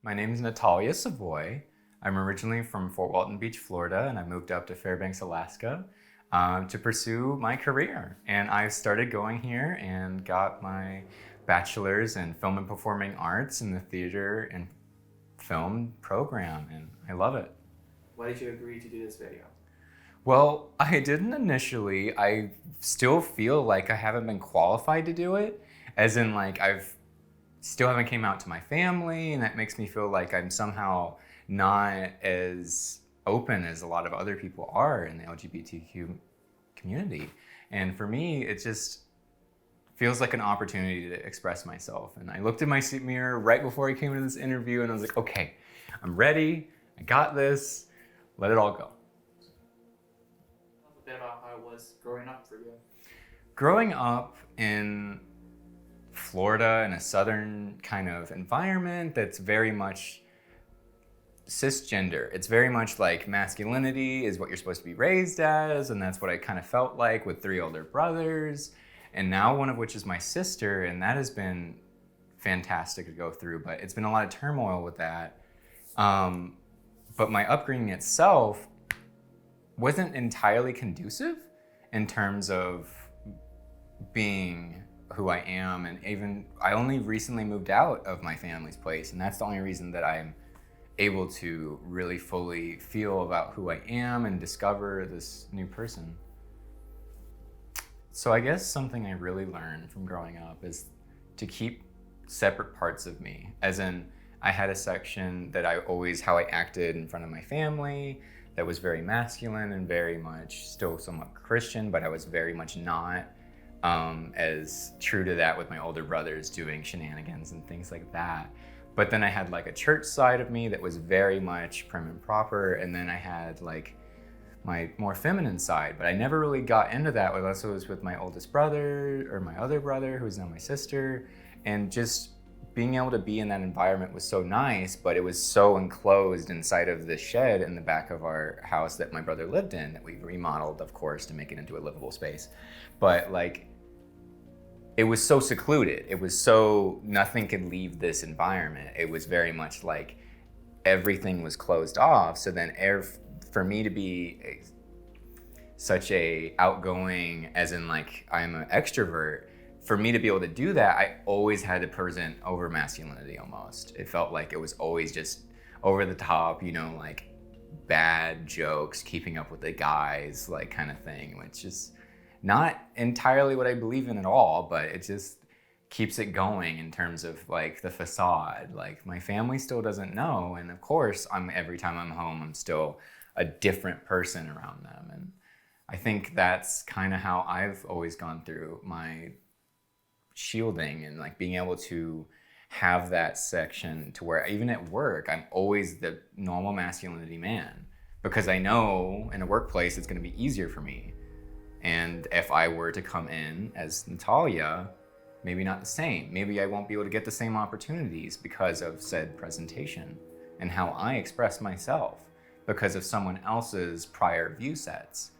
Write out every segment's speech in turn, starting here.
My name is Natalia Savoie. I'm originally from Fort Walton Beach, Florida, and I moved up to Fairbanks, Alaska to pursue my career. And I started going here and got my bachelor's in film and performing arts in the theater and film program, and I love it. Why did you agree to do this video? Well, I didn't initially. I still feel like I haven't been qualified to do it, as in like I've still haven't came out to my family, and that makes me feel like I'm somehow not as open as a lot of other people are in the LGBTQ community. And for me, it just feels like an opportunity to express myself. And I looked in my mirror right before I came into this interview, and I was like, okay, I'm ready. I got this. Let it all go. Tell us a bit about how it was growing up for you. Growing up in Florida in a southern kind of environment that's very much cisgender. It's very much like masculinity is what you're supposed to be raised as, and that's what I kind of felt like with 3 older brothers, and now one of which is my sister, and that has been fantastic to go through, but it's been a lot of turmoil with that. But my upbringing itself wasn't entirely conducive in terms of being who I am, and even I only recently moved out of my family's place, and that's the only reason that I'm able to really fully feel about who I am and discover this new person. So I guess something I really learned from growing up is to keep separate parts of me, as in I had a section that how I acted in front of my family that was very masculine and very much still somewhat Christian, but I was very much not as true to that with my older brothers doing shenanigans and things like that. But then I had like a church side of me that was very much prim and proper, and then I had like my more feminine side, but I never really got into that unless it was with my oldest brother or my other brother, who's now my sister. And just being able to be in that environment was so nice, but it was so enclosed inside of the shed in the back of our house that my brother lived in, that we remodeled, of course, to make it into a livable space. But like, it was so secluded. It was so, nothing could leave this environment. It was very much like everything was closed off. So then for me to be such a outgoing, as in like I'm an extrovert, for me to be able to do that, I always had to present over masculinity almost. It felt like it was always just over the top, like bad jokes, keeping up with the guys, like kind of thing, which is not entirely what I believe in at all, but it just keeps it going in terms of like the facade. Like my family still doesn't know, and of course every time I'm home, I'm still a different person around them. And I think that's kind of how I've always gone through my shielding, and like being able to have that section to where even at work, I'm always the normal masculinity man, because I know in a workplace it's going to be easier for me. And if I were to come in as Natalia, maybe not the same. Maybe I won't be able to get the same opportunities because of said presentation and how I express myself because of someone else's prior view sets.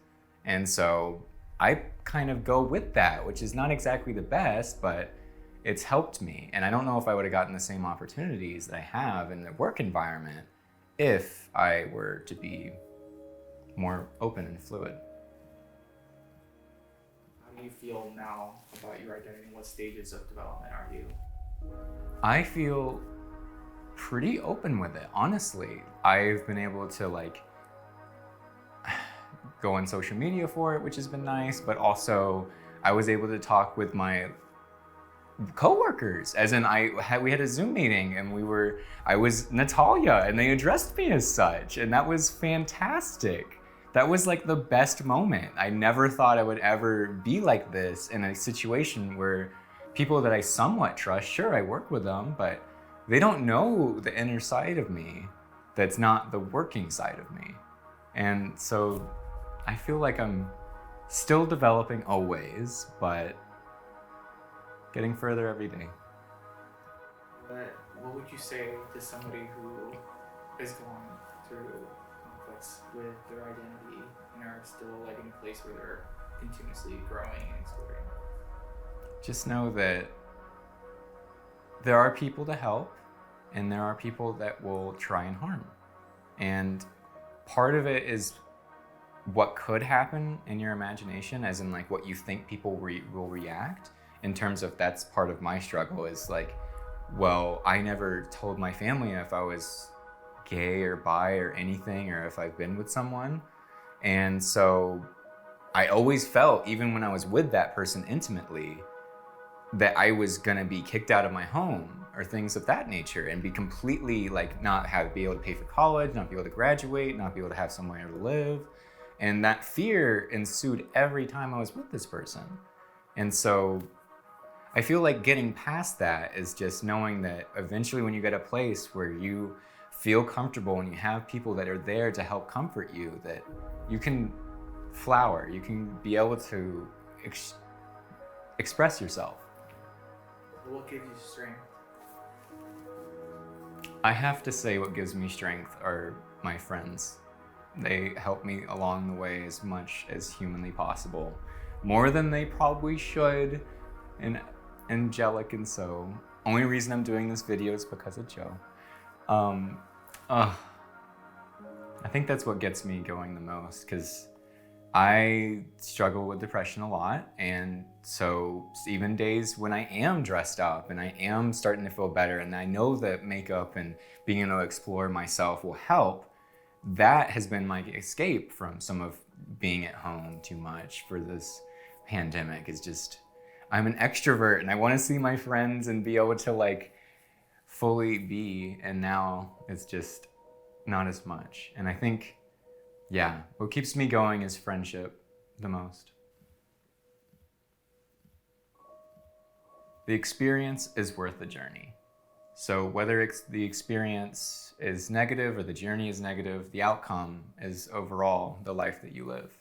And so I kind of go with that, which is not exactly the best, but it's helped me. And I don't know if I would have gotten the same opportunities that I have in the work environment if I were to be more open and fluid. How do you feel now about your identity? What stages of development are you? I feel pretty open with it, honestly. I've been able to like go on social media for it, which has been nice, but also I was able to talk with my coworkers, as in we had a Zoom meeting, and I was Natalia, and they addressed me as such, and that was fantastic. That was like the best moment. I never thought I would ever be like this in a situation where people that I somewhat trust, sure, I work with them, but they don't know the inner side of me that's not the working side of me. And so I feel like I'm still developing always, but getting further every day. What would you say to somebody who is going through conflicts with their identity and are still like in a place where they're continuously growing and exploring? Just know that there are people to help, and there are people that will try and harm. And part of it is what could happen in your imagination, as in like what you think people will react, in terms of that's part of my struggle is like, well, I never told my family if I was gay or bi or anything, or if I've been with someone. And so I always felt, even when I was with that person intimately, that I was gonna be kicked out of my home or things of that nature, and be completely like be able to pay for college, not be able to graduate, not be able to have somewhere to live. And that fear ensued every time I was with this person. And so I feel like getting past that is just knowing that eventually when you get a place where you feel comfortable and you have people that are there to help comfort you, that you can flower, you can be able to express yourself. What gives you strength? I have to say what gives me strength are my friends. They help me along the way as much as humanly possible. More than they probably should, and angelic and so. Only reason I'm doing this video is because of Joe. I think that's what gets me going the most, because I struggle with depression a lot, and so even days when I am dressed up and I am starting to feel better, and I know that makeup and being able to explore myself will help, that has been my escape from some of being at home too much for this pandemic. Is just, I'm an extrovert and I want to see my friends and be able to like fully be, and now it's just not as much. And I think, yeah, what keeps me going is friendship the most. The experience is worth the journey. So whether the experience is negative or the journey is negative, the outcome is overall the life that you live.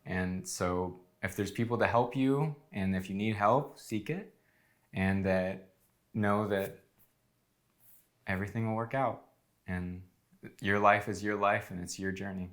And so if there's people to help you, and if you need help, seek it, and that know that everything will work out, and your life is your life and it's your journey.